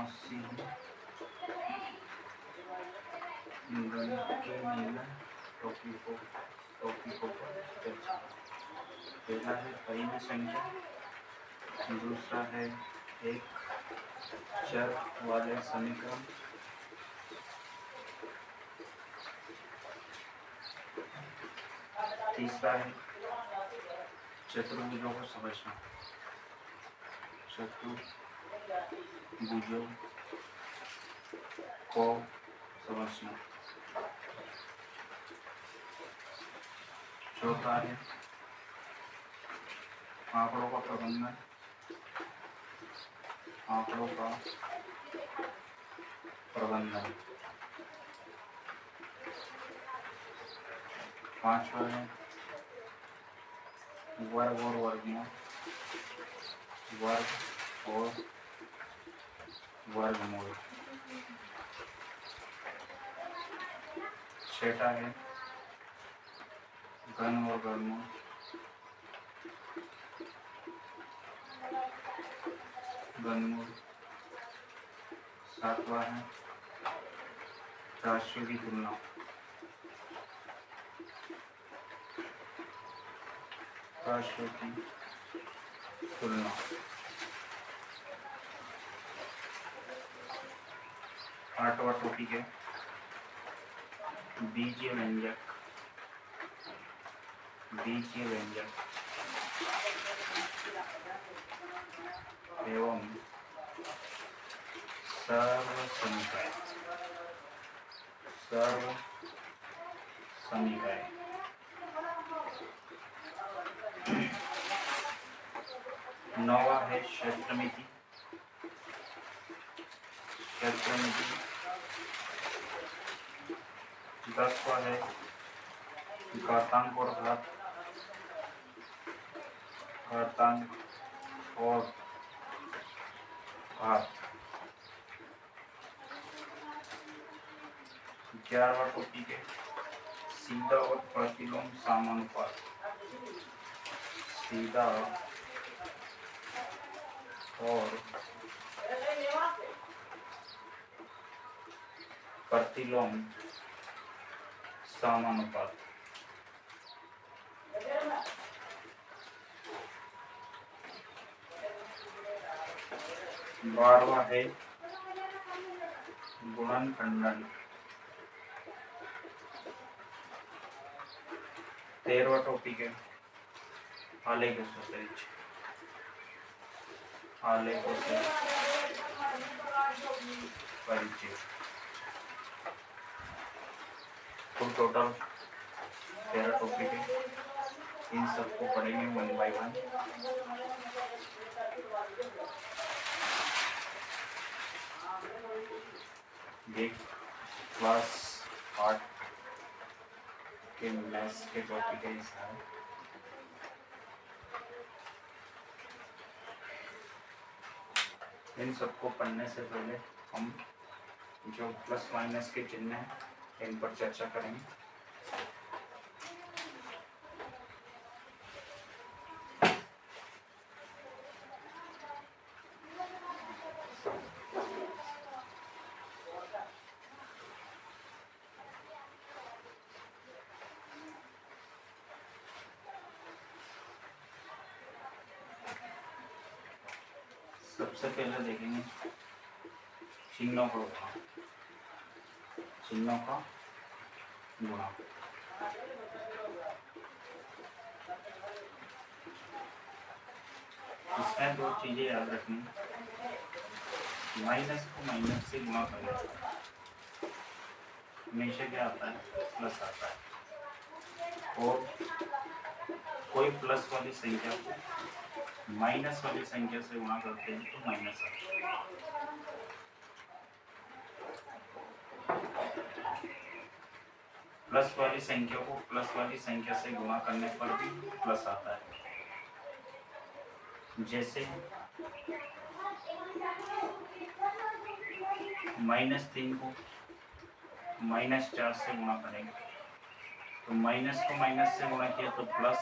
80 गण के नियम टॉपिकों पर चर्चा। पहला है परिमेय संख्या, दूसरा है एक चर वाले समीकरण, तीसरा है चतुर्भुजों को समझना, चतुर्भुजों को समझना। चौथा है आंकड़ों का प्रबंधन, आंकड़ों का प्रबंधन। पांचवा है वर्ग और वर्गमूल, वर्ग और वर्गमूल। छठा है घन और घनमूल, घनमूल। सातवां है राशियों की तुलना, राशियों की तुलना। आठवां टॉपिक है बीजीय व्यंजक, बीजीय व्यंजक एवं सर्वसमीकरण, सर्वसमीकरण। नौवां है क्षेत्रमिति, क्षेत्रमिति। 10वां है घातांक और घात, घातांक और घात। 11वां टॉपिक है सीधा और प्रतिलोम समानुपात, सीधा और प्रतिलोम समानुपात। 12वां है गुणनखंडन। 13वां टॉपिक है आलेख से आलेखों से परिचय। कुल टोटल 13 टॉपिक है, इन सबको पढ़ेंगे 1 by 1। ये क्लास 8 के मैथ्स के टॉपिक है इसमें। इन सबको पढ़ने से पहले हम जो प्लस माइनस के चिन्ह हैं इन पर चर्चा करेंगे। सबसे पहले देखेंगे चिन्हों का गुणा, चिन्हों का गुणा। इसमें दो चीजें याद रखनी, माइनस को माइनस से गुणा करना हमेशा क्या आता है, प्लस आता है, और कोई प्लस वाली संख्या को माइनस वाली संख्या से गुणा करते हैं तो माइनस आता है। प्लस वाली संख्या को प्लस वाली संख्या से गुणा करने पर भी प्लस आता है। जैसे -3 को -4 से गुणा करेंगे तो माइनस को माइनस से गुणा किया तो प्लस,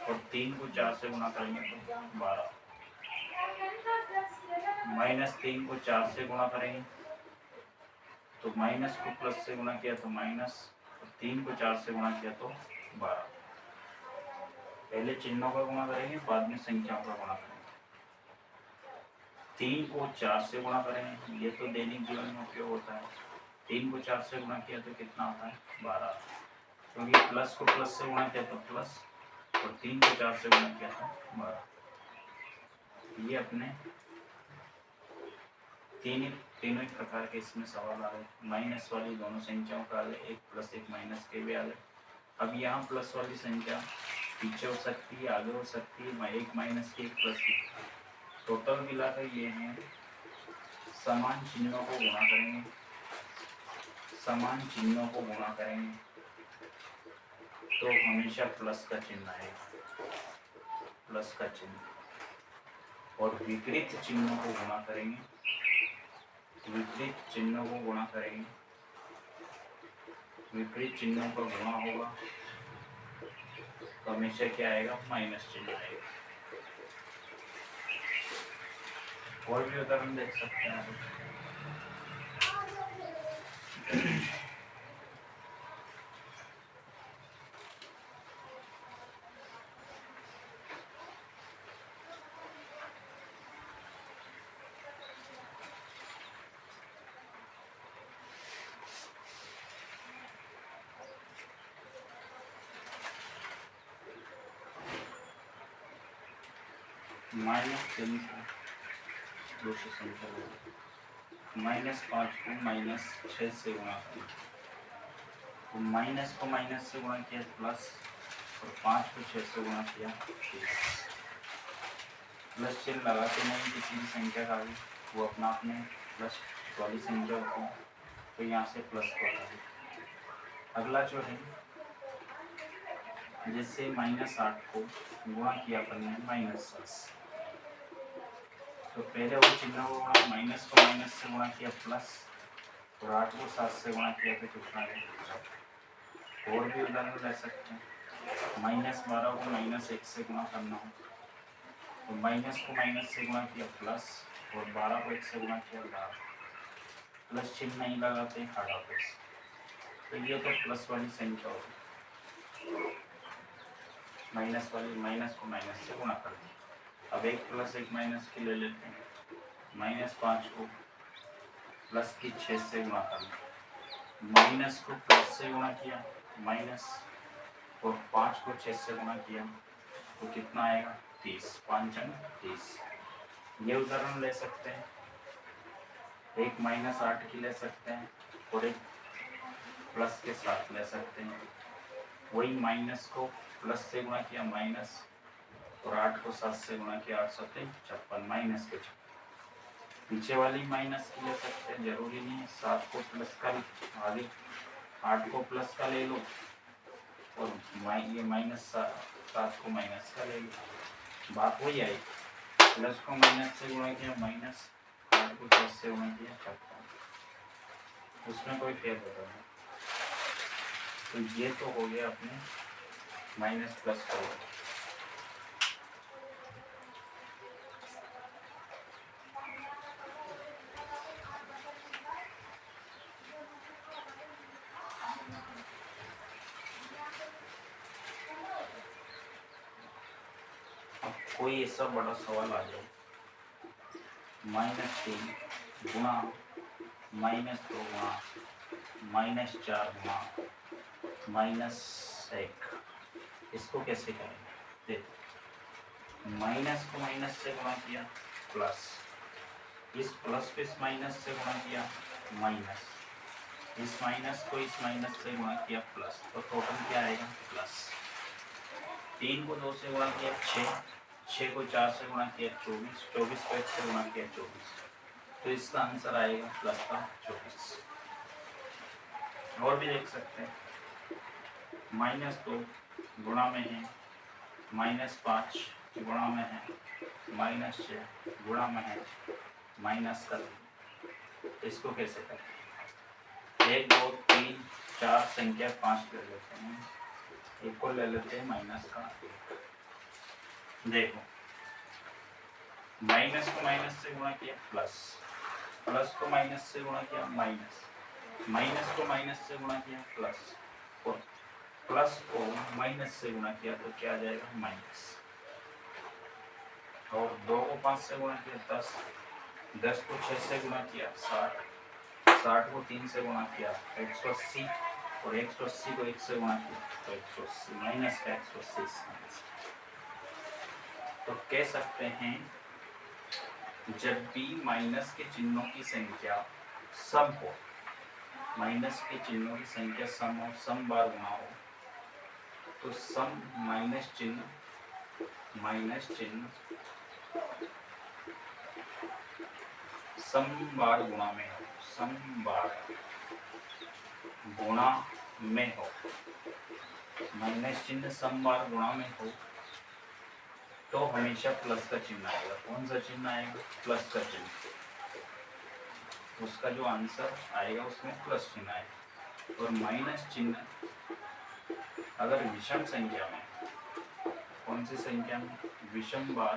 और 3 को 4 से गुणा करेंगे तो 12। -3 को 4 से गुणा करेंगे तो माइनस को प्लस से गुणा किया तो माइनस, 3 को 4 से गुणा किया तो 12। पहले चिन्हों का गुणा करेंगे, बाद में संख्याओं का गुणा करेंगे। 3 को 4 से गुणा करेंगे, ये तो दैनिक जीवन में उपयोग होता है। 3 को 4 से गुणा किया तो कितना आता है? 12। क्योंकि प्लस को प्लस से गुणा किया तो प्लस, और 3 को 4 से गुणा किया तो 12। ये अपने तीनों ही प्रकार के इसमें सवाल आ रहे। माइनस वाली दोनों संख्याओं का आ गए, एक प्लस एक माइनस के भी आ गए। अब यहाँ प्लस वाली संख्या पीछे हो सकती है, आगे हो सकती है, एक माइनस की एक प्लस की। टोटल मिलाकर ये है, समान चिन्हों को गुणा करेंगे, समान चिन्हों को गुणा करेंगे तो हमेशा प्लस का चिन्ह आएगा, प्लस का चिन्ह। और विपरीत चिन्हों को गुणा करेंगे, विपरीत चिन्हों को गुणा करेंगे, विपरीत चिन्हों का गुणा होगा तो हमेशा क्या आएगा? माइनस चिन्ह आएगा। और भी उदाहरण देख सकते हैं आप। -3 को दूसरी संख्या -5 को -6 से गुणा करें तो माइनस को माइनस से गुणा किया प्लस, और 5 को 6 से गुणा किया 30। प्लस चिन्ह लगाते नहीं किसी भी संख्या का भी, वो अपना अपने प्लस वाली संख्या होती है, तो यहाँ से प्लस को हटा दें। अगला जो है, जैसे -8 को गुणा किया अपन ने -7, तो पहले वो चिन्ह को गुणा, माइनस को माइनस से गुणा किया प्लस, और 8 को 7 से गुणा किया तो कितना है? और भी उदाहरण ले सकते हैं। -12 को -1 से गुणा करना हो तो माइनस को माइनस से गुणा किया प्लस, और 12 को 1 से गुणा किया 12। प्लस चिन्ह नहीं लगाते, हटा प्लस। तो ये तो प्लस वाली संख्या होगी, माइनस वाली माइनस को माइनस से गुणा कर दी। अब एक प्लस एक माइनस की ले लेते हैं। -5 को प्लस की 6 से गुणा करना, माइनस को प्लस से गुणा किया माइनस, और 5 को 6 से गुणा किया तो कितना आएगा? 30। 5 अंक 30। ये उदाहरण ले सकते हैं। एक -8 की ले सकते हैं, और एक प्लस के साथ ले सकते हैं। वही माइनस को प्लस से गुणा किया माइनस, और 8 को 7 से गुणा किया 8 7 56, माइनस के 56। पीछे वाली माइनस की ले सकते हैं, जरूरी नहीं है 7 को प्लस का, आगे 8 को प्लस का ले लो, और ये -7 को माइनस का ले लो। बात वही आई, प्लस को माइनस से गुणा किया माइनस, 8 को 7 से गुणा किया 56, उसमें कोई फेर बदल नहीं। तो ये तो हो गया अपने माइनस प्लस का। कोई ऐसा बड़ा सवाल आ जाए, -3 गुणा -2 गुणा -4 गुणा -1, इसको कैसे करेंगे? देखो, माइनस को माइनस से गुणा किया प्लस, इस प्लस को इस माइनस से गुणा किया माइनस, इस माइनस को इस माइनस से गुणा किया प्लस, तो टोटल क्या आएगा? प्लस। 3 को 2 से गुणा किया 6, 6 को 4 से गुणा किया 24, 24 को 1 से गुणा किया 24, तो इसका आंसर आएगा प्लस का 24। और भी देख सकते हैं, -2 गुणा में है, -5 गुणा में है, -6 गुणा में है, माइनस का, इसको कैसे करें? 1 2 3 4 संख्या 5 ले लेते हैं, एक को ले लेते हैं माइनस का 1। देखो, माइनस को माइनस से गुणा किया प्लस, प्लस को माइनस से गुणा किया माइनस, माइनस को माइनस से गुणा किया प्लस, और प्लस को माइनस से गुणा किया तो क्या आ जाएगा माइनस, और 2 को 5 से गुणा किया 10, 10 को 6 से गुणा किया 60, 60 को 3 से गुणा किया 180, और 180 को 1 से गुणा किया तो 180 माइनस का 180। तो कह सकते हैं जब भी माइनस के चिन्हों की संख्या सम हो, माइनस के चिन्हों की संख्या सम हो, सम बार गुणा हो, तो सम माइनस चिन्ह सम बार गुणा में हो, सम बार गुणा में हो, माइनस चिन्ह सम बार गुणा में हो तो हमेशा प्लस का चिन्ह आएगा। कौन सा चिन्ह आएगा? प्लस का चिन्ह। उसका जो आंसर आएगा उसमें प्लस चिन्ह आएगा। और माइनस चिन्ह अगर विषम संख्या में, कौन सी संख्या में? विषम बार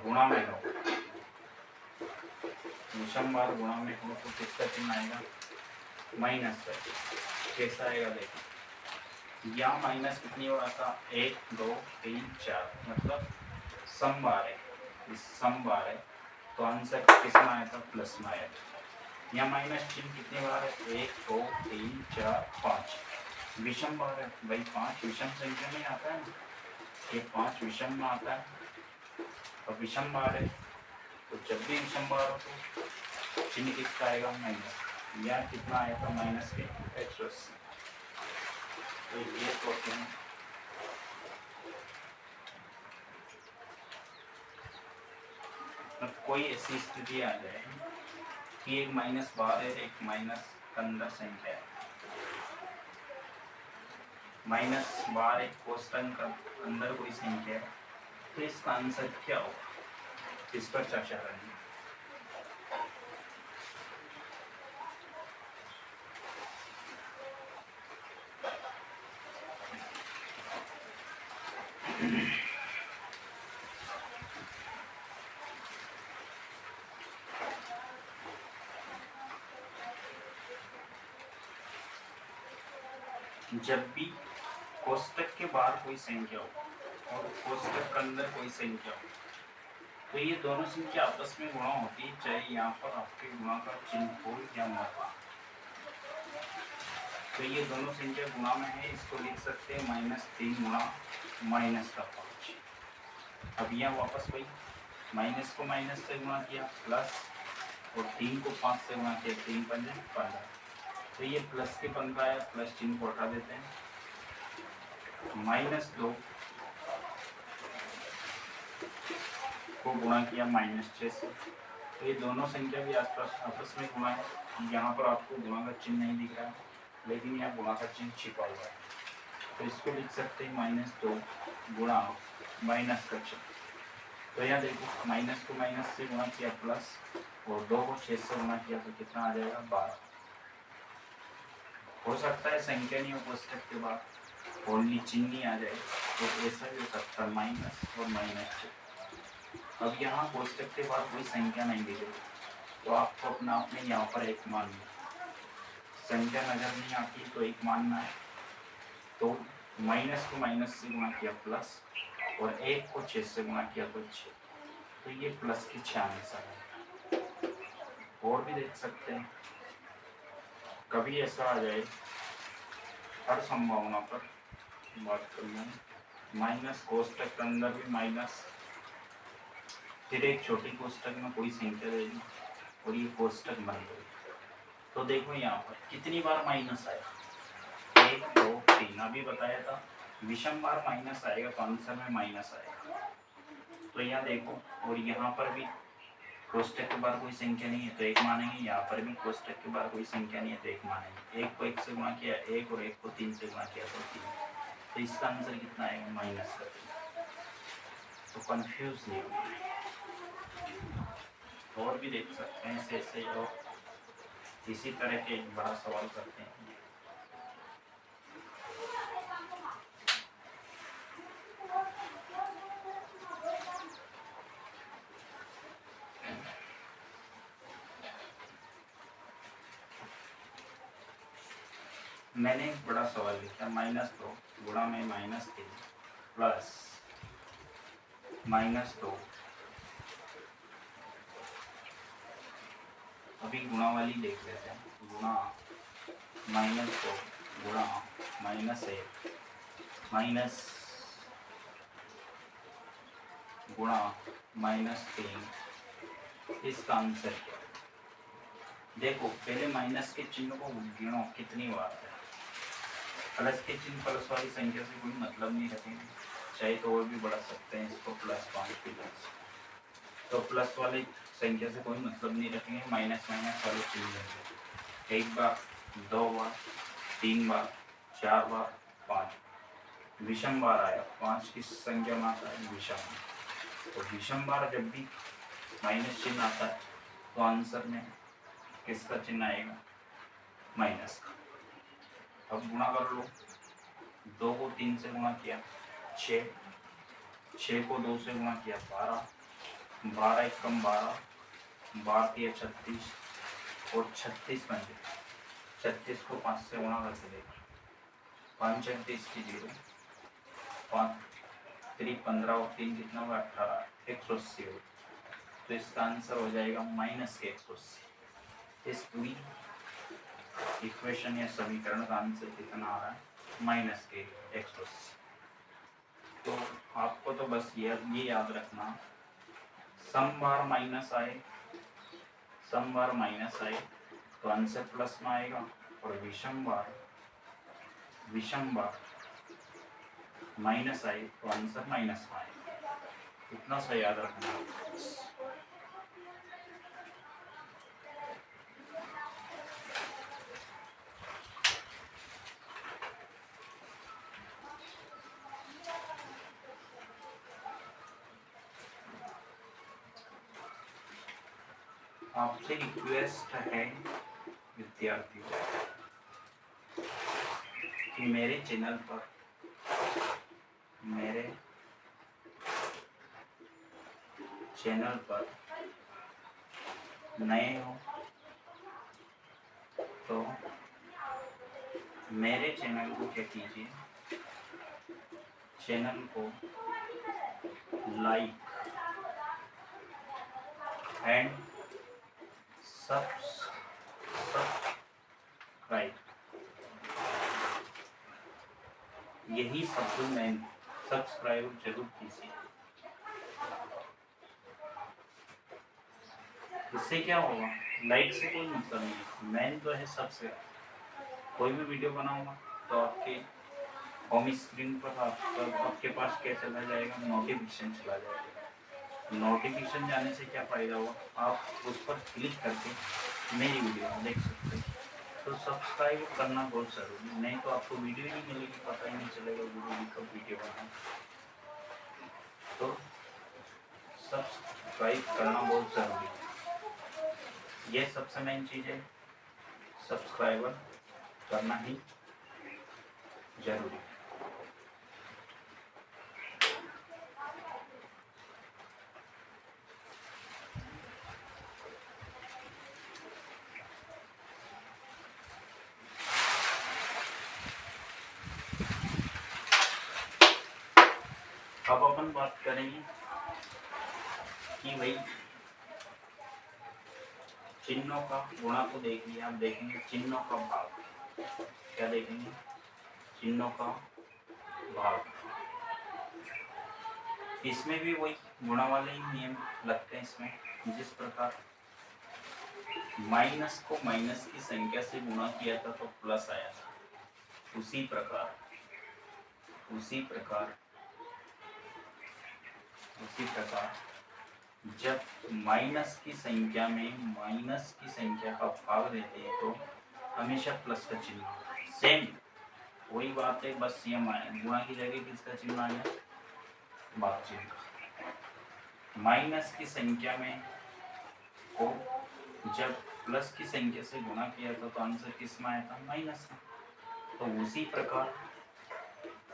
गुणा में हो, विषम बार गुणा में हो तो किसका चिन्ह आएगा? माइनस का। कैसा आएगा देखिए, यहाँ माइनस कितनी बार आता? 1 2 3 4, मतलब सम बार है, इस सम बार है तो आंसर किस में आया था? प्लस में आया था। यहाँ माइनस चिन्ह कितनी बार है? 1 2 3 4 5, विषम बार है भाई, 5 विषम संख्या में आता है ना, ये 5 विषम में आता है और विषम बार है, तो जब भी विषम बार हो तो चिन्ह किसका आएगा? माइनस। यहाँ कितना आया था? माइनस के 180। तो ये क्वेश्चन कोई ऐसी स्थिति आ जाए कि एक माइनस बाहर है, एक माइनस अंदर संख्या है, माइनस बाहर एक कोष्टक का अंदर कोई संख्या है, तो इसका आंसर क्या होगा? इस पर चर्चा करेंगे। जब भी कोष्टक के बाहर कोई संख्या हो और कोष्टक के अंदर कोई संख्या हो तो ये दोनों संख्या आपस में गुणा होती है, चाहे यहाँ पर आपके गुणा का चिन्ह हो या मत हो। तो ये दोनों संख्या गुणा में है, इसको लिख सकते हैं -3 गुणा -5। अब यहाँ वापस वही माइनस को माइनस से गुणा किया प्लस, और 3 को 5 से गुणा किया, 3 पंजे 15, तो ये प्लस के 15 है, प्लस चिन्ह को हटा देते हैं, -2 को गुणा किया -6 से, तो ये दोनों संख्या भी आसपास आपस में गुणा है। यहाँ पर आपको गुणा का चिन्ह नहीं दिख रहा है, लेकिन यहाँ गुणा का चिन्ह छिपा हुआ है, तो इसको लिख सकते हैं -2 गुणा माइनस का चिन्ह। तो यहाँ देखो माइनस को माइनस से गुणा किया प्लस, और 2 को 6 से गुणा किया तो कितना आ जाएगा? 12। हो सकता है संख्या नहीं हो कोष्टक के बाद, ओनली चिन्ह नहीं आ जाए, तो ऐसा भी हो सकता है माइनस और -6। अब यहाँ कोष्टक के बाद कोई संख्या नहीं दी गई तो आपको अपना आपने यहाँ पर एक मानना, संख्या नजर नहीं आती तो एक मानना है, तो माइनस को माइनस से गुणा किया प्लस, और 1 को 6 से गुणा किया तो 6, तो ये प्लस की 6 आंसर है। और भी देख सकते हैं, कभी ऐसा आ जाए, हर संभावना पर बात कर लें, माइनस कोष्टक के अंदर भी माइनस, फिर एक छोटी कोष्टक में कोई संख्या दे दी और ये कोष्टक बन गई, तो देखो यहाँ पर कितनी बार माइनस आया? 1 2 3, अभी बताया था विषम बार माइनस आएगा तो आंसर में माइनस आएगा। तो यहाँ देखो, और यहाँ पर भी कोष्टक के बाहर कोई संख्या नहीं है तो 1 मानेंगे, यहाँ पर भी कोष्टक के बाहर कोई संख्या नहीं है तो 1 मानेंगे। 1 को 1 से गुणा किया 1, और 1 को 3 से गुणा किया तो 3, तो इसका आंसर कितना आएगा? माइनस का 3। तो कंफ्यूज नहीं होना है। और भी देख सकते हैं ऐसे और इसी तरह के एक बड़ा सवाल करते हैं। मैंने एक बड़ा सवाल लिखा, -2 गुणा में -3 प्लस -2। अभी गुणा वाली देख लेते हैं। गुणा -2 गुणा -1 माइनस गुणा -3, इसका आंसर क्या? देखो पहले माइनस के चिन्ह को गिनो कितनी बार है। प्लस के चिन्ह प्लस वाली संख्या से कोई मतलब नहीं रखेंगे, चाहे तो और भी बढ़ा सकते हैं इसको +5 की तरह। तो प्लस वाली संख्या से कोई मतलब नहीं रखेंगे, माइनस वाले चिन्ह लेंगे। 1 बार, 2 बार, 3 बार, 4 बार, 5 विषम बार आया। 5 की संख्या में आता है विषम। तो विषम बार जब भी माइनस चिन्ह आता है तो आंसर में किसका चिन्ह आएगा? माइनस का। अब गुणा कर लो। 2 को 3 से गुणा किया 6, 6 को 2 से गुणा किया 12, 12 एक कम 12, 12 3 36 और 36 बन 36 को 5 से गुणा करके देखा, 5 36 की 0, 5 3 15 और 3 कितना होगा 18, 180 हो। तो इसका आंसर हो जाएगा -180। इस पूरी इक्वेशन या समीकरण का आंसर कितना आ रहा है? -180। तो आपको तो बस ये याद रखना, सम बार माइनस आए तो आंसर प्लस में आएगा, और विषम बार माइनस आए तो आंसर माइनस में आएगा। इतना सा याद रखना। आपसे रिक्वेस्ट है विद्यार्थियों कि मेरे चैनल पर नए हो तो मेरे चैनल को क्या कीजिए, चैनल को लाइक एंड सब्सक्राइब, यही शब्द में सब्सक्राइब जरूर कीजिए। इससे क्या होगा? लाइक से कोई मतलब नहीं है, मेन तो है सब्सक्राइब। कोई भी वीडियो बनाऊंगा तो आपके होम स्क्रीन पर आपके पास क्या चला जाएगा? नोटिफिकेशन चला जाएगा। नोटिफिकेशन जाने से क्या फ़ायदा होगा? आप उस पर क्लिक करके मेरी वीडियो देख सकते हैं। तो सब्सक्राइब करना बहुत ज़रूरी है, नहीं तो आपको वीडियो नहीं मिलेगी, पता ही नहीं चलेगा वीडियो कब वीडियो बनाए। तो सब्सक्राइब करना बहुत ज़रूरी है, ये सबसे मेन चीज़ है। सब्सक्राइबर करना ही जरूरी है। अब अपन बात करेंगे कि भाई चिन्हों का गुणा को देख लिया, अब देखेंगे चिन्हों का भाग। क्या देखेंगे? चिन्हों का भाग। इसमें भी वही गुणा वाले ही नियम लगते हैं इसमें। जिस प्रकार माइनस को माइनस की संख्या से गुणा किया था तो प्लस आया था, उसी प्रकार जब माइनस की संख्या में माइनस की संख्या का भाग देते हैं तो हमेशा प्लस का चिन्ह। सेम वही बात है, बस ये गुणा की जगह किसका चिन्ह आ गया? भाग चिन्ह का। माइनस की संख्या में को जब प्लस की संख्या से गुणा किया था तो आंसर किस में आया था? माइनस में। तो उसी प्रकार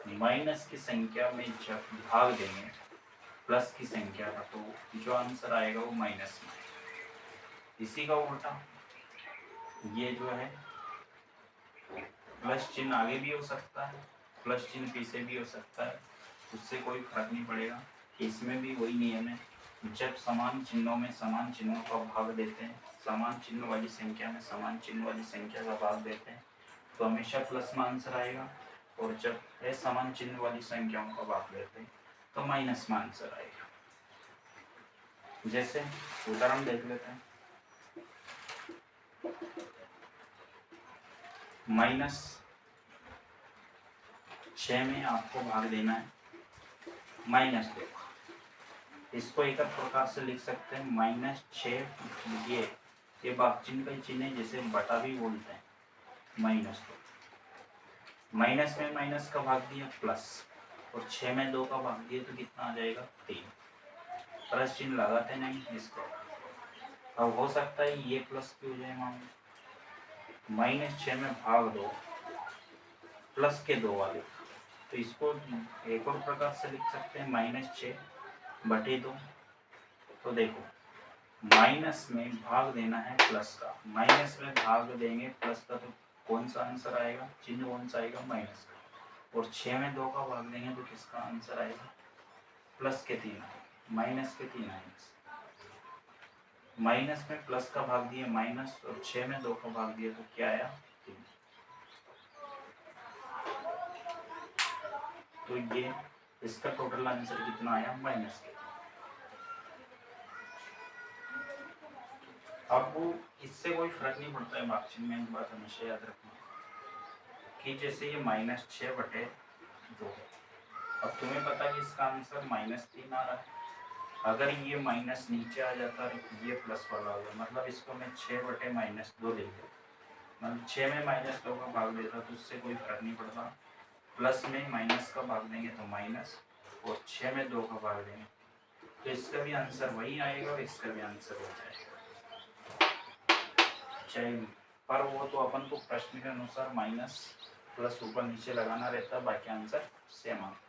माइनस की संख्या में जब भाग देंगे प्लस की संख्या का तो जो आंसर आएगा वो माइनस में। इसी का उल्टा ये जो है प्लस चिन्ह आगे भी हो सकता है, प्लस चिन्ह पीछे भी हो सकता है, उससे कोई फर्क नहीं पड़ेगा। इसमें भी वही नियम है, जब समान चिन्हों में समान चिन्हों का भाग देते हैं, समान चिन्ह वाली संख्या में समान चिन्ह वाली संख्या का भाग देते हैं तो हमेशा प्लस में आंसर आएगा, और जब असमान चिन्ह वाली संख्याओं का भाग देते हैं तो माइनस में आंसर आएगा। जैसे उदाहरण देख लेते हैं, -6 में आपको भाग देना है -2। इसको एक प्रकार से लिख सकते हैं -6, ये भाग चिन्ह का चिन्ह है, जिसे बटा भी बोलते हैं, -2। माइनस में माइनस का भाग दिया प्लस, और 6 में 2 का भाग दिया तो कितना आ जाएगा 3। प्लस चिन्ह लगाते नहीं इसको। अब हो सकता है ये प्लस भी हो जाए, मान -6 में भाग 2 प्लस के 2 वाले, तो इसको एक और प्रकार से लिख सकते हैं -6/2। तो देखो माइनस में भाग देना है प्लस का, माइनस में भाग देंगे प्लस का तो कौन सा आंसर आएगा, चिन्ह कौन सा आएगा, माइनस का। और 6 में 2 का भाग देंगे तो किसका आंसर आएगा, प्लस के 3 आएंगे, माइनस के 3 आएंगे। माइनस में प्लस का भाग दिया माइनस, और 6 में 2 का भाग दिया तो क्या आया 3। तो ये इसका टोटल आंसर कितना आया, -के। अब इससे कोई फर्क नहीं पड़ता है मार्क्सिंग में, एक बात हमेशा याद रखना कि जैसे ये -6/2, अब तुम्हें पता है कि इसका आंसर -3 आ रहा है। अगर ये माइनस नीचे आ जाता है, ये प्लस वाला होगा, मतलब इसको मैं 6/-2 ले लूँ, मतलब 6 में -2 का भाग देता तो उससे कोई फर्क नहीं पड़ता। प्लस में माइनस का भाग देंगे तो माइनस, और 6 में 2 का भाग देंगे तो इसका भी आंसर वही आएगा और इसका भी आंसर हो जाएगा चाहे। पर वो तो अपन को प्रश्न के अनुसार माइनस प्लस ऊपर नीचे लगाना रहता है, बाकी आंसर सेम आता है।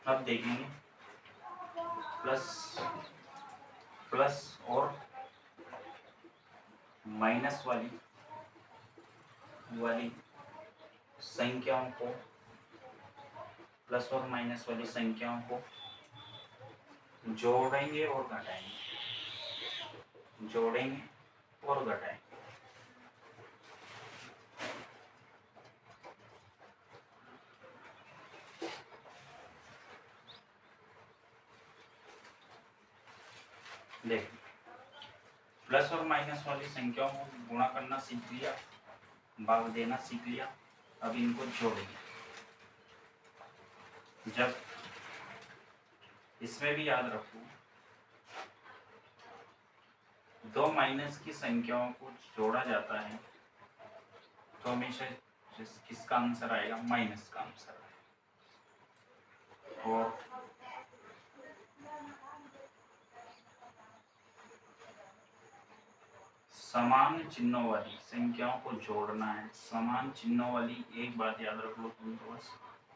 अब देखेंगे प्लस और माइनस वाली संख्याओं को, प्लस और माइनस वाली संख्याओं को जोड़ेंगे और घटाएंगे, जोड़ेंगे और घटाएंगे। देखिए प्लस और माइनस वाली संख्याओं को गुणा करना सीख लिया, भाग देना सीख लिया, अब इनको जोड़ेंगे। जब इसमें भी याद रखो, 2 माइनस की संख्याओं को जोड़ा जाता है तो हमेशा किसका आंसर आएगा, माइनस का आंसर आएगा। और समान चिन्हों वाली संख्याओं को जोड़ना है। समान चिन्हों वाली, एक बात याद रख लो तुम तो बस,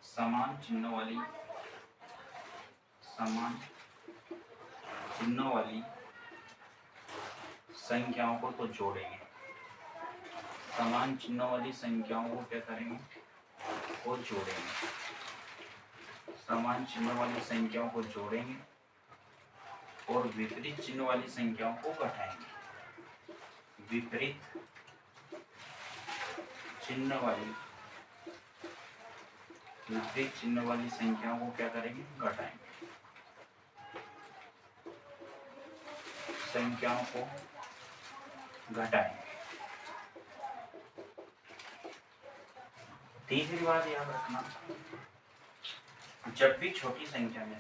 समान चिन्हों वाली संख्याओं को तो जोड़ेंगे। समान चिन्हों वाली संख्याओं को क्या करेंगे? वो जोड़ेंगे। समान चिन्हों वाली संख्याओं को जोड़ेंगे और विपरीत चिन्ह वाली संख्याओं को घटाएंगे। विपरीत चिन्ह वाली संख्याओं को क्या करेंगे? घटाएंगे। संख्याओं को घटाएंगे। तीसरी बात याद रखना, जब भी छोटी संख्या में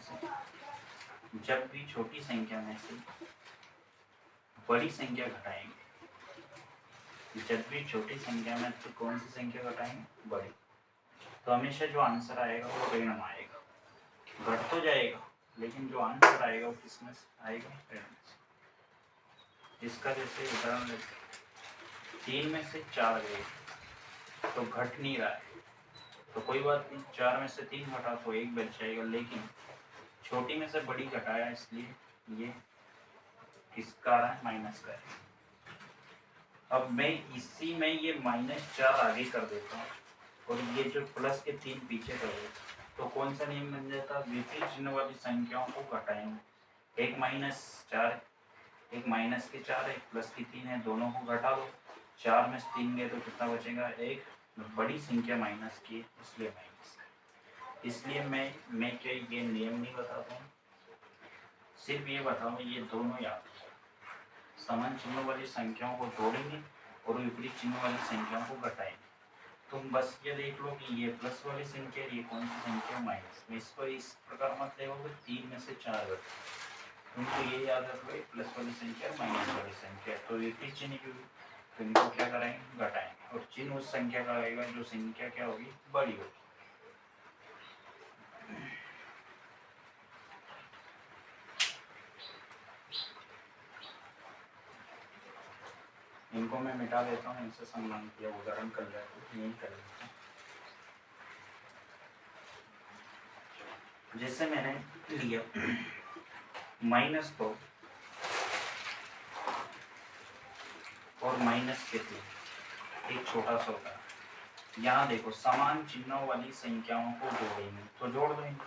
से बड़ी संख्या घटाएंगे, जब भी छोटी संख्या में तो कौन सी संख्या घटाएंगे? बड़ी। तो हमेशा जो आंसर आएगा वो ऋण में आएगा। घट तो जाएगा लेकिन जो आंसर आएगा वो किसमें से आएगा? ऋण में से। इसका जैसे उदाहरण लेते, 3 में से 4 गए तो घट नहीं रहा है, तो कोई बात नहीं, 4 में से 3 घटा तो 1 बच जाएगा, लेकिन छोटी में से बड़ी घटाया इसलिए ये किसका आ रहा है? माइनस का है। अब मैं इसी में ये -4 आगे कर देता हूँ और ये जो प्लस के 3 पीछे कर देता, तो कौन सा नियम बन जाता? विपरीत चिन्ह वाली संख्याओं को घटाएंगे। एक -4, एक माइनस के 4, एक प्लस की 3 है, दोनों को घटा दो। 4 में से 3 गए तो कितना बचेगा? 1। बड़ी संख्या माइनस की इसलिए माइनस। इसलिए मैं क्या ये नियम नहीं बताता हूँ, सिर्फ ये बताऊँ, ये दोनों याद। समान चिन्हों वाली संख्याओं को जोड़ेंगे और विपरीत चिन्हों वाली संख्याओं को घटाएंगे। तुम बस ये देख लो कि ये प्लस वाली संख्या, ये कौन सी संख्या? माइनस में। इसको इस प्रकार मत देखोगे 3 में से 4 घटे, तुमको ये याद रखो प्लस वाली संख्या माइनस वाली संख्या, तो विपरीत चिन्ह की, तो इनको क्या कराएंगे? घटाएंगे। और चिन्ह उस संख्या का आएगा जो संख्या क्या होगी? बड़ी होगी। इनको मैं मिटा देता हूँ, इनसे संबंध किया उदाहरण कर लिया तो यही कर लेता हूँ। जैसे मैंने लिया -2 और -3, एक छोटा सा होता है। यहाँ देखो, समान चिन्हों वाली संख्याओं को जोड़ेंगे, तो जोड़ दो इनको।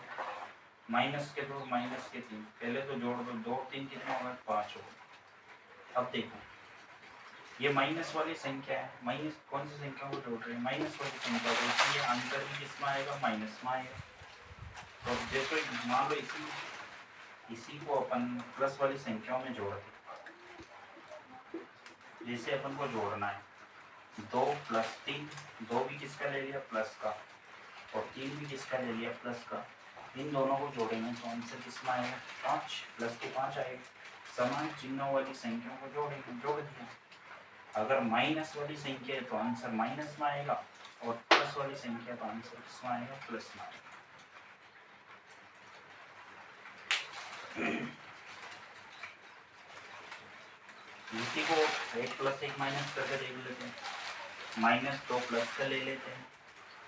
-2, -3, पहले तो जोड़ दो, 2 3 कितने होगा? 5 होगा। अब देखो, ये माइनस वाली संख्या है, माइनस कौन सी संख्या को जोड़ रहे हैं? माइनस वाली संख्या को, इसलिए आंसर भी किसमें आएगा? माइनस में आएगा। तो देखो, मान लो इसी को अपन प्लस वाली संख्याओं में जोड़ते, जैसे अपन को जोड़ना है 2 + 3, 2 भी किसका ले लिया? प्लस का, और 3 भी किसका ले लिया? प्लस का। इन दोनों को जोड़ेंगे तो आंसर किसमें आएगा? 5, प्लस के 5 आएगा। समान चिन्हों वाली संख्याओं को जोड़ेंगे, जोड़ दिया। अगर माइनस वाली संख्या है तो आंसर माइनस में आएगा, और प्लस वाली संख्या तो आंसर किसमें आएगा? प्लस में आएगा। इसी को 1 + 1 माइनस करके देख लेते हैं। -2 प्लस का ले लेते हैं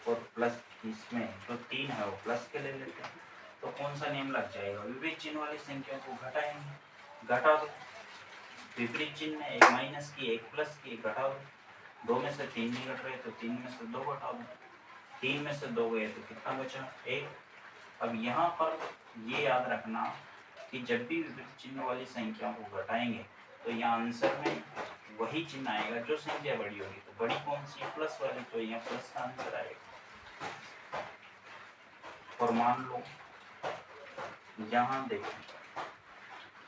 और प्लस इसमें जो 3 है वो प्लस के ले लेते हैं, तो कौन सा नियम लग जाएगा? विपरीत चिन्ह वाली संख्या को घटाएंगे, घटा दो। विपरीत चिन्ह, एक माइनस की, एक प्लस की, घटा दो। 2 में से 3 नहीं घट रहे तो 3 में से 2 घटा दो। 3 में से 2 गए तो कितना बचा? 1। अब यहाँ पर ये याद रखना कि जब भी विपरीत चिन्ह वाली संख्याओं को घटाएंगे तो यहाँ आंसर में वही चिन्ह आएगा जो संख्या बड़ी होगी। तो बड़ी कौन सी? प्लस वाली, तो यहाँ प्लस का आंसर आएगा। और मान लो यहाँ देखो,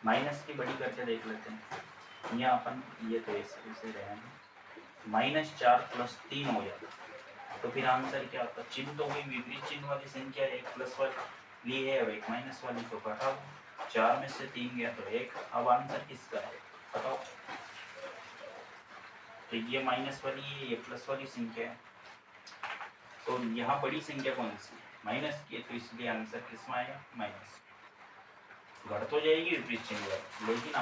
माइनस की बड़ी करके देख लेते हैं। यहाँ अपन ये तो ऐसे रहेंगे, -4 + 3 हो जाता, तो फिर आंसर क्या आता? चिन्ह तो वही विपरीत चिन्ह वाली संख्या, एक प्लस वाली ली है, अब एक माइनस वाली, तो घटा दो। 4 में से 3 गया तो 1। अब आंसर किसका है बताओ? तो ये माइनस वाली है, ये प्लस वाली संख्या है, तो यहाँ बड़ी संख्या कौन सी? माइनस की, तो इसलिए आंसर किसमें आएगा? माइनस। घट तो जाएगी विपरीत चिन्ह वाली, लेकिन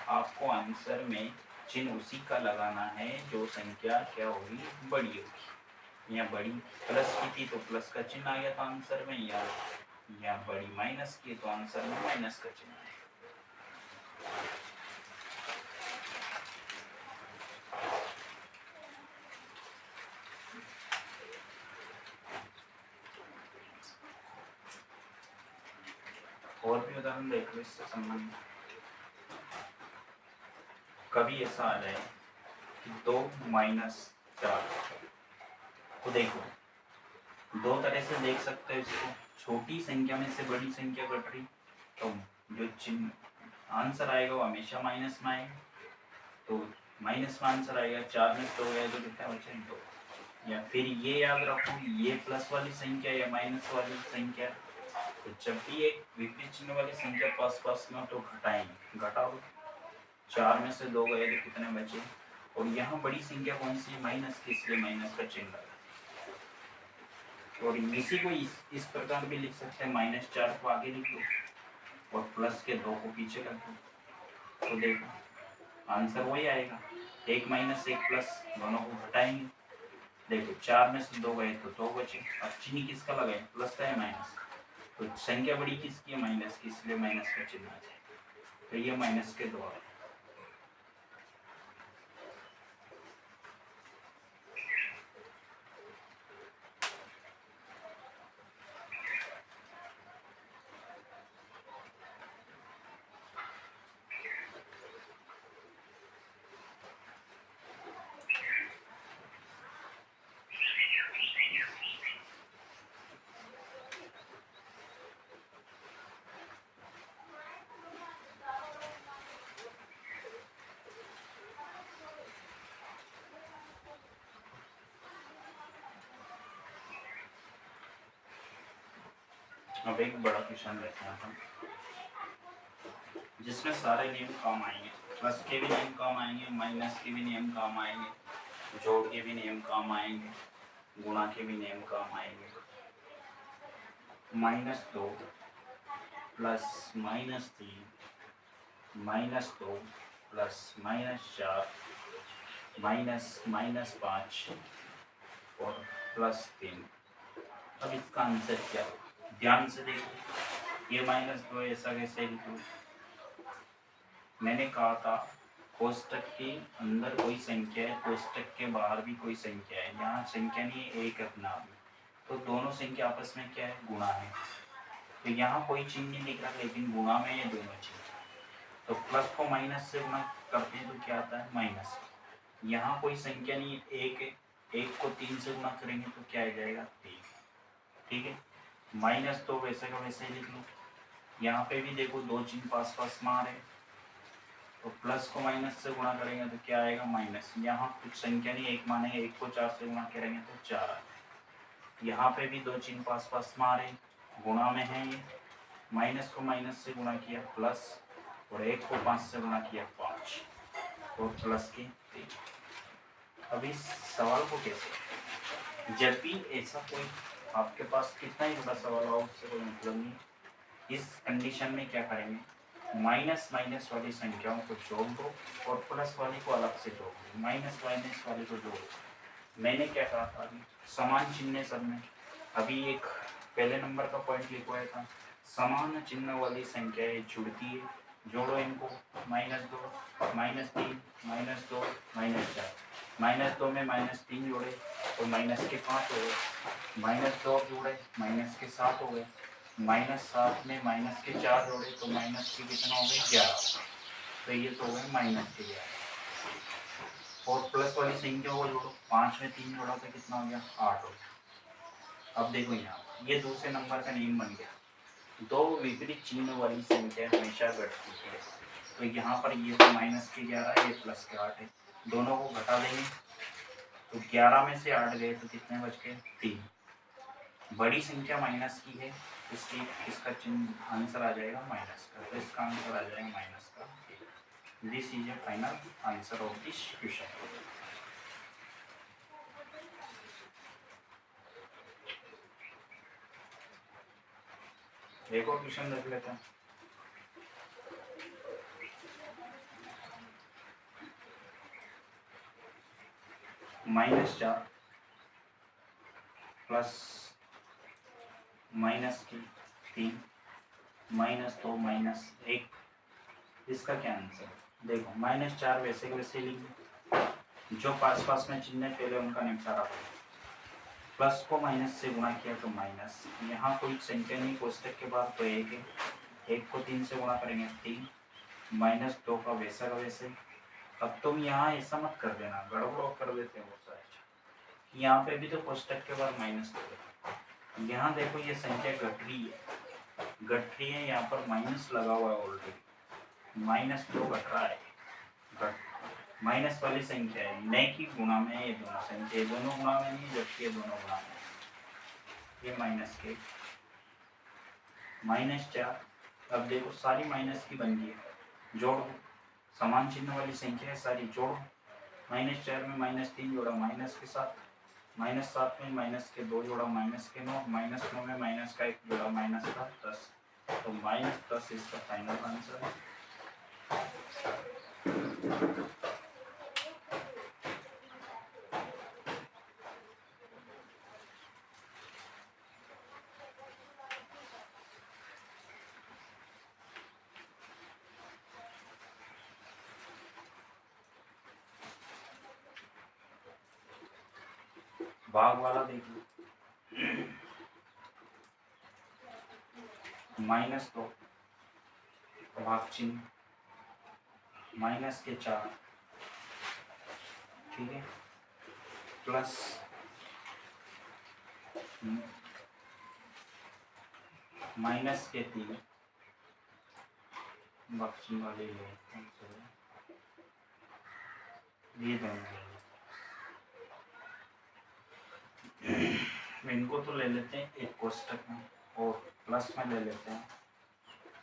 आपको आंसर में चिन्ह उसी का लगाना है जो संख्या क्या होगी, बड़ी होगी। यहाँ बड़ी प्लस की थी तो प्लस का चिन्ह आ गया था आंसर में, या बड़ी माइनस की तो आंसर में माइनस का चिन्ह आया। और भी उदाहरण देखो इससे संबंधित। कभी ऐसा आ जाए कि 2 - 4, तो देखो दो तरह से देख सकते हो इसको। छोटी संख्या में से बड़ी संख्या घट रही तो जो चिन्ह आंसर आएगा वो हमेशा माइनस में आएगा, तो माइनस में आंसर आएगा। 4 में 2 गए तो कितना बचे, 2। या फिर ये याद रखो, ये प्लस वाली संख्या या माइनस वाली संख्या, तो जब भी एक विपरीत चिन्ह वाली संख्या पास में तो घटाएंगे, घटाओ 4 में से 2 गए तो कितने बचे। और यहाँ बड़ी संख्या कौन सी, माइनस की, इसलिए माइनस का चिन्ह लगा। और इसी को इस प्रकार भी लिख सकते हैं, -4 को आगे लिख दो और प्लस के 2 को पीछे रख दो, तो देखो आंसर वही आएगा। 1 - 1 प्लस, दोनों को घटाएंगे। देखो 4 में से 2 गए तो 2 बचे। अब चिन्ह किसका लगाए, प्लस का या माइनस का, तो संख्या बड़ी किसकी है, माइनस की, इसलिए माइनस का चिन्ह आ जाए। तो ये माइनस के 2 है। अब एक बड़ा क्वेश्चन लेते हैं हम, जिसमें सारे नियम काम आएंगे। प्लस के भी नियम काम आएंगे, माइनस के भी नियम काम आएंगे, जोड़ के भी नियम काम आएंगे, गुणा के भी नियम काम आएंगे। -2 प्लस -3, -2 प्लस -4 -5 और +3। अब इसका आंसर क्या होगा, ध्यान से देखो। ये -2 ऐसा कैसे लिखूं, मैंने कहा था कोष्टक के अंदर कोई संख्या है, कोष्टक के बाहर भी कोई संख्या है। यहाँ संख्या नहीं है, एक अपना भी, तो दोनों संख्या आपस में क्या है, गुणा है। तो यहाँ कोई चिन्ह नहीं लिख रहा, लेकिन गुणा में ये दोनों चिन्ह। तो प्लस को माइनस से गुणा करते हैं तो क्या आता है, माइनस। यहाँ कोई संख्या नहीं है, एक है, एक को 3 से गुणा करेंगे तो क्या आ जाएगा, 3। ठीक है, -2 वैसे का वैसे ही लिख लो। यहाँ पे भी देखो दो चिन्ह पास में आ रहे, तो प्लस को माइनस से गुणा करेंगे तो क्या आएगा, माइनस। यहाँ कुछ संख्या नहीं, एक मानेंगे, एक को 4 से गुणा करेंगे तो 4 आएगा। यहाँ पे भी दो चिन्ह पास में आ रहे, गुणा में है ये, माइनस को माइनस से गुणा किया प्लस, और एक को 5 से गुणा किया 5, और प्लस के 3। अब इस सवाल को कैसे, जब भी ऐसा कोई आपके पास कितना ही बड़ा सवाल हो उससे कोई मतलब नहीं। इस कंडीशन में क्या करेंगे, माइनस वाली संख्याओं को जोड़ दो और प्लस वाली को अलग से जोड़ दो, माइनस वाली को जोड़ दो। मैंने क्या कहा था, अभी समान चिन्ह सब में, अभी एक पहले नंबर का पॉइंट लिखवाया था, समान चिन्ह वाली संख्याएं जुड़ती है, जोड़ो इनको। -2 -3 -2 -4, -2 में -3 जोड़े तो माइनस के 5 हो गए, -2 जोड़े माइनस के 7 हो गए, -7 में माइनस के 4 जोड़े तो माइनस के कितना हो गए, 11। तो ये तो हो गए माइनस के 11। और प्लस वाली संख्या को जोड़ो, 5 में 3 जोड़ा तो कितना हो गया, 8 हो गया। अब देखो यहाँ ये दूसरे नंबर का नियम बन गया, दो विपरीत चिन्ह वाली संख्या हमेशा घटती है। तो यहाँ पर ये तो माइनस के 11, ये प्लस के 8 है, दोनों को घटा देंगे तो 11 में से 8 गए तो कितने बच गए, 3। बड़ी संख्या माइनस की है, इसलिए इसका चिन्ह आंसर आ जाएगा माइनस का, तो इसका आंसर आ जाएगा माइनस का। This is A final answer of this question. एक और क्वेश्चन देख लेते हैं। -4 प्लस -3 -2 -1, इसका क्या आंसर? देखो -4 वैसे के वैसे लिखेंगे, जो पास पास में चिन्ह पहले उनका निपटारा करो। प्लस को माइनस से गुणा किया तो माइनस, यहाँ कोई संख्या नहीं कोष्टक के बाद तो 1 है, 1 को 3 से गुणा करेंगे 3, -2 का वैसा वैसे। अब तुम यहाँ ऐसा मत कर देना, गड़बड़ कर देते हो सर, यहाँ पे भी तो कोष्टक के बाद माइनस दो, यहाँ देखो ये संख्या घट रही है, यहाँ पर माइनस लगा हुआ है ऑलरेडी, -2 घट रहा है, माइनस वाली संख्या है, न कि गुणा में ये दोनों संख्या, दोनों गुणा में नहीं जबकि ये दोनों गुणा में, ये -4। अब देखो सारी माइनस की बन गई है, जोड़ो, समान चिन्ह वाली संख्या है सारी, जोड़ो, -4 में -3 जोड़ा माइनस के साथ, -7 में माइनस के 2 जोड़ा माइनस के 9, -9 में माइनस का 1 जोड़ा माइनस का 10, तो -10 इसका फाइनल आंसर है। भाग वाला देखिए, -2 भाग चिन्ह -4, ठीक है, प्लस -3 भाग चिन्ह वाले ये दोनों, इनको तो ले लेते हैं एक कोष्टक में और प्लस में ले लेते हैं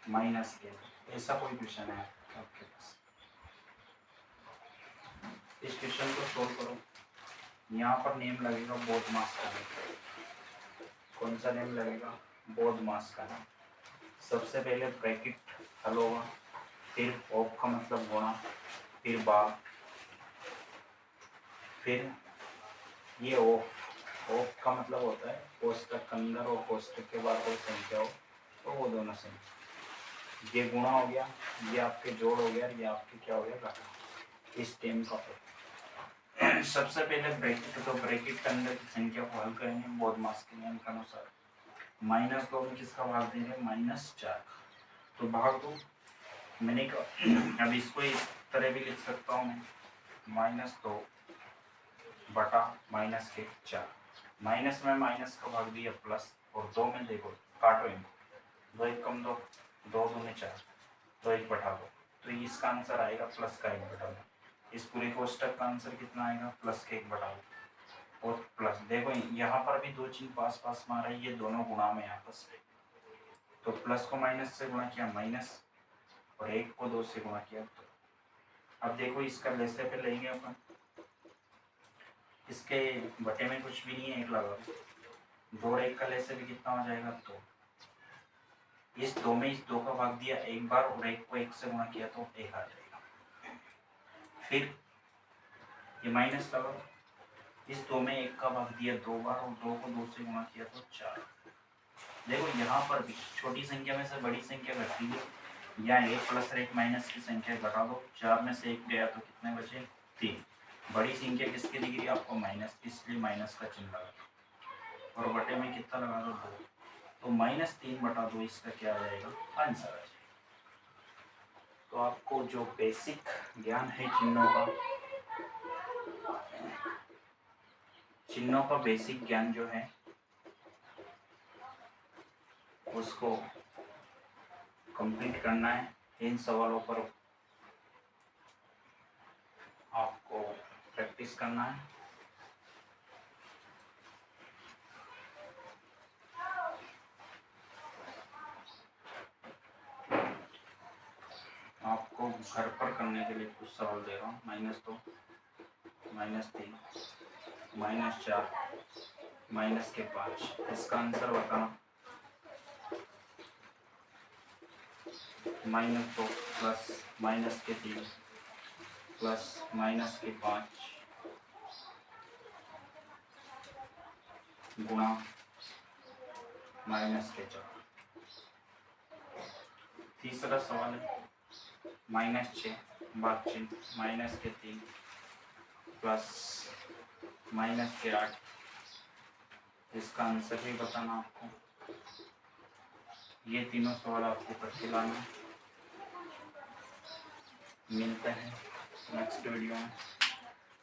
माइनस के, ऐसा कोई क्वेश्चन है आपके पास? इस क्वेश्चन को सोल्व करो, यहाँ पर नेम लगेगा बोधमास का, कौन सा नेम लगेगा? बोधमास का। सबसे पहले ब्रैकेट हल होगा, फिर ऑफ का मतलब गुणा, फिर भाग, फिर ये ऑफ का मतलब होता है कोष्टक के अंदर और कोष्टक के बाद कोई संख्या हो तो वो दोनों संख्या, ये गुणा हो गया, ये आपके जोड़ हो गया, ये आपके क्या हो गया घटा, इस टेम का। सबसे पहले ब्रैकेट, तो ब्रैकेट के अंदर की संख्या को हल करेंगे बोधमास के नियम के अनुसार। -2 में किसका भाग देंगे? -4, तो भाग दो, मैंने कहा अब इसको इस तरह भी लिख सकता हूँ मैं, -2 बटा -4, माइनस में माइनस का भाग दिया प्लस, और 2 में देखो काटो इनको, 2 1 कम 2, 2 दूनी 4, तो 1 बटा 2, तो इसका आंसर आएगा प्लस का 1 बटा 2। इस पूरे कोष्टक का आंसर कितना आएगा? प्लस के 1 बटा 2 और प्लस, देखो यहाँ पर भी दो चिन्ह पास पास में आ रहा है, ये दोनों गुणा में आपस में, तो प्लस को माइनस से गुणा किया माइनस, और 1 को 2 से गुणा किया तो। अब देखो इसका लेसे पे लेंगे अपन, इसके बटे में कुछ भी नहीं है, 1 लगा, 2 और 1 का लेसे भी कितना हो जाएगा? तो इस 2 में इस 2 का भाग दिया एक बार और 1 को 1 से गुणा किया तो 1 आ जाएगा। फिर ये माइनस लगा, इस 2 में 1 का भाग दिया 2 बार और 2 को 2 से गुणा किया तो 4। देखो यहाँ पर भी छोटी संख्या में से बड़ी संख्या घटती है, या 1 प्लस और 1 माइनस की संख्या घटा दो, 4 में से 1 गया तो कितने बचे? 3। बड़ी संख्या किसकी दिख रही है आपको? माइनस, इसलिए माइनस का चिन्ह लगा, और बटे में कितना लगा दो? 2, तो -3 बटा 2 इसका क्या आ जाएगा? आंसर आ जाएगा। तो आपको जो बेसिक ज्ञान है चिन्हों का बेसिक ज्ञान जो है उसको कंप्लीट करना है। इन सवालों पर आपको प्रैक्टिस करना है। आपको घर पर करने के लिए कुछ सवाल दे रहा हूँ। -2, -3, -4, -5, इसका आंसर बताना। -2 प्लस -3 प्लस -5 गुणा माइनस के 4। तीसरा सवाल है -6 भाग चिन्ह माइनस के 3 प्लस माइनस के 8। इसका आंसर भी बताना आपको। ये तीनों सवाल आपको करके लाना। मिलते हैं नेक्स्ट वीडियो में।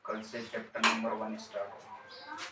कल से चैप्टर नंबर 1 स्टार्ट होगा।